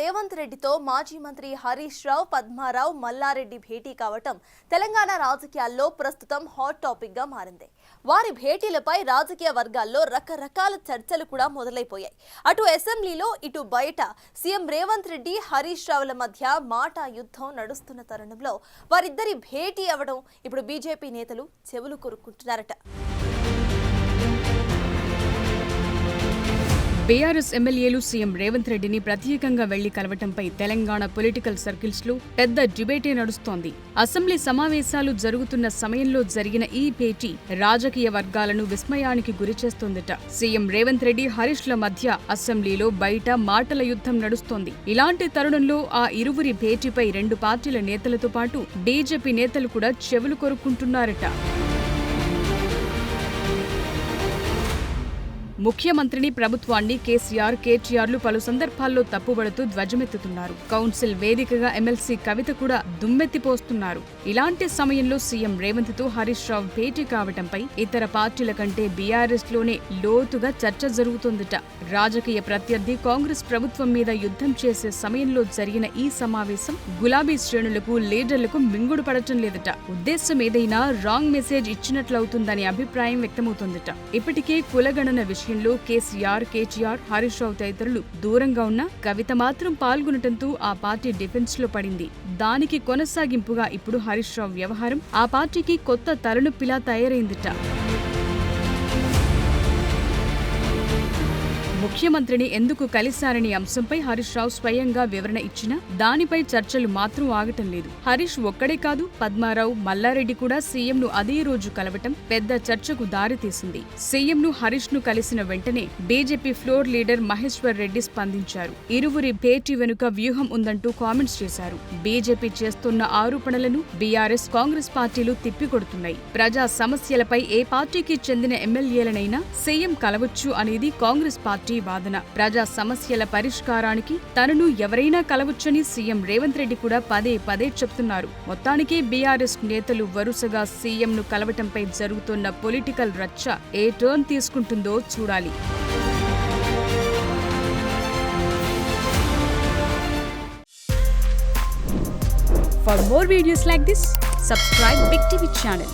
రేవంత్ రెడ్డితో మాజీ మంత్రి హరీష్ రావు, పద్మారావు, మల్లారెడ్డి భేటీ కావటం తెలంగాణ రాజకీయాల్లో ప్రస్తుతం హాట్ టాపిక్ గా మారింది. వారి భేటీలపై రాజకీయ వర్గాల్లో రకరకాల చర్చలు కూడా మొదలైపోయాయి. అటు అసెంబ్లీలో ఇటు బయట సీఎం రేవంత్ రెడ్డి, హరీష్ రావుల మధ్య మాటా యుద్ధం నడుస్తున్న తరుణంలో వారిద్దరి భేటీ అవడం ఇప్పుడు బీజేపీ నేతలు చెవులు కొరుక్కుంటున్నారట. బీఆర్ఎస్ ఎమ్మెల్యేలు సీఎం రేవంత్ రెడ్డిని ప్రత్యేకంగా వెళ్లి కలవటంపై తెలంగాణ పొలిటికల్ సర్కిల్స్ లో పెద్ద డిబేటే నడుస్తోంది. అసెంబ్లీ సమావేశాలు జరుగుతున్న సమయంలో జరిగిన ఈ భేటీ రాజకీయ వర్గాలను విస్మయానికి గురిచేస్తోందట. సీఎం రేవంత్ రెడ్డి, హరీష్ ల మధ్య అసెంబ్లీలో బయట మాటల యుద్ధం నడుస్తోంది. ఇలాంటి తరుణంలో ఆ ఇరువురి భేటీపై రెండు పార్టీల నేతలతో పాటు బీజేపీ నేతలు కూడా చెవులు కొరుక్కుంటున్నారట. ముఖ్యమంత్రిని, ప్రభుత్వాన్ని కేసీఆర్, కేటీఆర్లు పలు సందర్భాల్లో తప్పుబడుతూ ధ్వజమెత్తుతున్నారు. కౌన్సిల్ వేదికగా ఎమ్మెల్సీ కవిత కూడా దుమ్మెత్తిపోస్తున్నారు. ఇలాంటి సమయంలో సీఎం రేవంత్ తో హరీష్ రావు భేటీ కావటంపై ఇతర పార్టీల కంటే బీఆర్ఎస్ లోనే లోతుగా చర్చ జరుగుతోందట. రాజకీయ ప్రత్యర్థి కాంగ్రెస్ ప్రభుత్వం మీద యుద్ధం చేసే సమయంలో జరిగిన ఈ సమావేశం గులాబీ శ్రేణులకు, లీడర్లకు మింగుడు పడటం లేదట. ఉద్దేశం ఏదైనా రాంగ్ మెసేజ్ ఇచ్చినట్లవుతుందనే అభిప్రాయం వ్యక్తమవుతోందట. ఇప్పటికే కులగణన విషయంలో కేసీఆర్, కేటీఆర్, హరీష్ రావు తదితరులు దూరంగా ఉన్న కవిత మాత్రం పాల్గొనటంతో ఆ పార్టీ డిఫెన్స్ లో పడింది. దానికి కొనసాగింపుగా ఇప్పుడు హరీష్ రావు వ్యవహారం ఆ పార్టీకి కొత్త తలనొప్పిలా తయారైందట. ముఖ్యమంత్రిని ఎందుకు కలిశారనే అంశంపై హరీష్ రావు స్వయంగా వివరణ ఇచ్చినా దానిపై చర్చలు మాత్రం ఆగటం లేదు. హరీష్ ఒక్కడే కాదు, పద్మారావు, మల్లారెడ్డి కూడా సీఎంను అదే రోజు కలవటం పెద్ద చర్చకు దారితీసింది. సీఎంను, హరీష్ ను కలిసిన వెంటనే BJP floor leader Maheshwar Reddy స్పందించారు. ఇరువురి భేటీ వెనుక వ్యూహం ఉందంటూ కామెంట్స్ చేశారు. బీజేపీ చేస్తున్న ఆరోపణలను బీఆర్ఎస్, కాంగ్రెస్ పార్టీలు తిప్పికొడుతున్నాయి. ప్రజా సమస్యలపై ఏ పార్టీకి చెందిన ఎమ్మెల్యేలనైనా సీఎం కలవచ్చు అనేది కాంగ్రెస్ పార్టీ వాదన. ప్రజా సమస్యల పరిష్కారానికి తనను ఎవరైనా కలవచ్చని సీఎం రేవంత్ రెడ్డి కూడా పదే పదే చెప్తున్నారు. మొత్తానికి బీఆర్ఎస్ నేతలు వరుసగా సీఎంను కలవటంపై జరుగుతున్న పొలిటికల్ రచ్చ ఏ టర్న్ తీసుకుంటుందో చూడాలి. For more videos like this, subscribe Big TV channel.